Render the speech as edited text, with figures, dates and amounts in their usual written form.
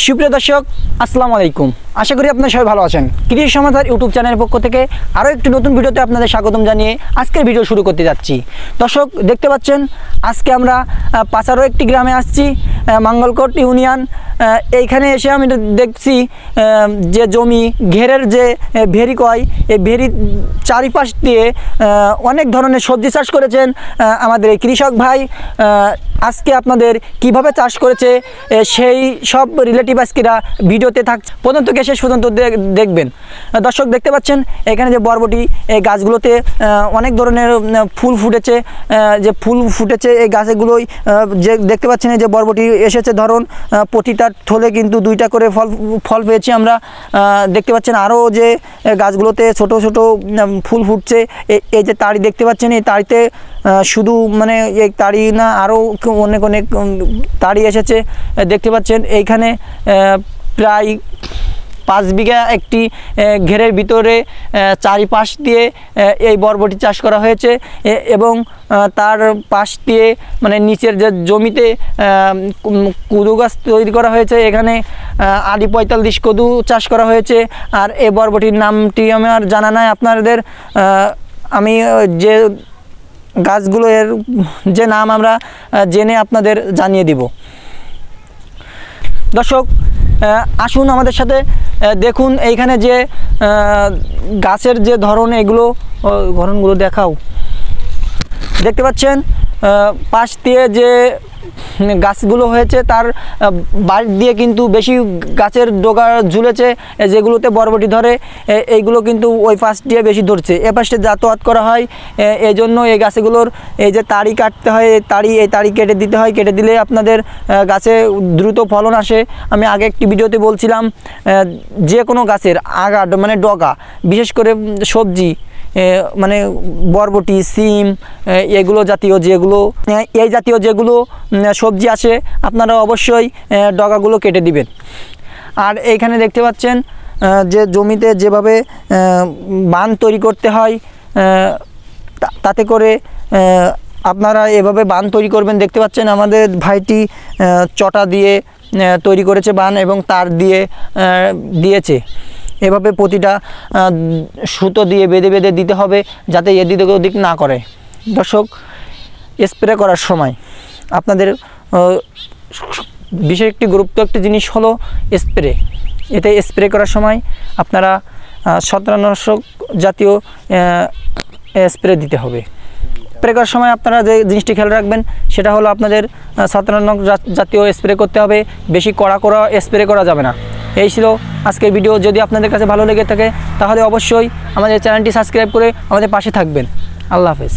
সুপ্রিয় দর্শক আসসালামু আলাইকুম। আশা করি আপনারা সবাই ভালো আছেন। কৃষি সমাচার ইউটিউব চ্যানেলের পক্ষ থেকে আরও একটি নতুন ভিডিওতে আপনাদের স্বাগতম জানিয়ে আজকের ভিডিও শুরু করতে যাচ্ছি। দর্শক দেখতে পাচ্ছেন আজকে আমরা পাচারও একটি গ্রামে আসছি, মঙ্গলকোট ইউনিয়ন। এইখানে এসে আমি দেখছি যে জমি ঘেরের যে ভেরি কয়, এই ভেরি চারিপাশ দিয়ে অনেক ধরনের সবজি চাষ করেছেন আমাদের এই কৃষক ভাই। আজকে আপনাদের কিভাবে চাষ করেছে সেই সব রিলেটিভ আজকেরা ভিডিওতে থাকছে, প্রথম থেকে শেষ পর্যন্ত দেখবেন। দর্শক দেখতে পাচ্ছেন এখানে যে বরবটি, এই গাছগুলোতে অনেক ধরনের ফুল ফুটেছে। যে ফুল ফুটেছে এই গাছগুলোই যে দেখতে পাচ্ছেন, এই যে বরবটি এসেছে ধরুন, প্রতিটার থলে কিন্তু দুইটা করে ফল পেয়েছি আমরা। দেখতে পাচ্ছেন আরও যে গাছগুলোতে ছোট ছোট ফুল ফুটছে। এই যে তাড়ি দেখতে পাচ্ছেন, এই তাড়িতে শুধু মানে এই তাড়ি না, আরও অনেক অনেক তাড়ি এসেছে দেখতে পাচ্ছেন। এইখানে প্রায় 5 বিঘা একটি ঘেরের ভিতরে চারিপাশ দিয়ে এই বরবটি চাষ করা হয়েছে এবং তার পাশ দিয়ে মানে নিচের যে জমিতে কদু গাছ তৈরি করা হয়েছে। এখানে আদি 45 কদু চাষ করা হয়েছে। আর এই বরবটির নামটি আমার জানা নাই আপনাদের, আমি যে গাছগুলো এর যে নাম আমরা জেনে আপনাদের জানিয়ে দিব। দর্শক আসুন আমাদের সাথে দেখুন এইখানে যে গাছের যে ধরন, এগুলো ধরনগুলো দেখাও। দেখতে পাচ্ছেন পাশ দিয়ে যে গাছগুলো হয়েছে তার বাড়ি দিয়ে কিন্তু বেশি গাছের ডগা ঝুলেছে, যেগুলোতে বরবটি ধরে এইগুলো কিন্তু ওই পাশ দিয়ে বেশি ধরছে। এ পাশে যাতায়াত করা হয়, এই জন্য এই গাছগুলোর এই যে তাড়ি কাটতে হয়, এই তাড়ি কেটে দিতে হয়। কেটে দিলে আপনাদের গাছে দ্রুত ফলন আসে। আমি আগে একটি ভিডিওতে বলছিলাম যে কোনো গাছের আগা মানে ডগা, বিশেষ করে সবজি মানে বরবটি, সিম, এগুলো জাতীয় যেগুলো এই জাতীয় যেগুলো সবজি আছে আপনারা অবশ্যই ডগাগুলো কেটে দিবেন। আর এইখানে দেখতে পাচ্ছেন যে জমিতে যেভাবে বাঁধ তৈরি করতে হয়, তাতে করে আপনারা এভাবে বাঁধ তৈরি করবেন। দেখতে পাচ্ছেন আমাদের ভাইটি চটা দিয়ে তৈরি করেছে বাঁধ এবং তার দিয়ে দিয়েছে। এভাবে প্রতিটা সুতো দিয়ে বেঁধে বেঁধে দিতে হবে, যাতে এদিক ওদিক না করে। দর্শক স্প্রে করার সময় আপনাদের বিশেষ একটি গুরুত্ব একটি জিনিস হলো স্প্রে। এতে স্প্রে করার সময় আপনারা ছত্রাকনাশক জাতীয় স্প্রে দিতে হবে। স্প্রে করার সময় আপনারা যে জিনিসটি খেয়াল রাখবেন সেটা হলো আপনাদের ছত্রাকনাশক জাতীয় স্প্রে করতে হবে, বেশি কড়া স্প্রে করা যাবে না। এই ছিল আজকের ভিডিও। যদি আপনাদের কাছে ভালো লেগে থাকে তাহলে অবশ্যই আমাদের চ্যানেলটি সাবস্ক্রাইব করে আমাদের পাশে থাকবেন। আল্লাহ হাফেজ।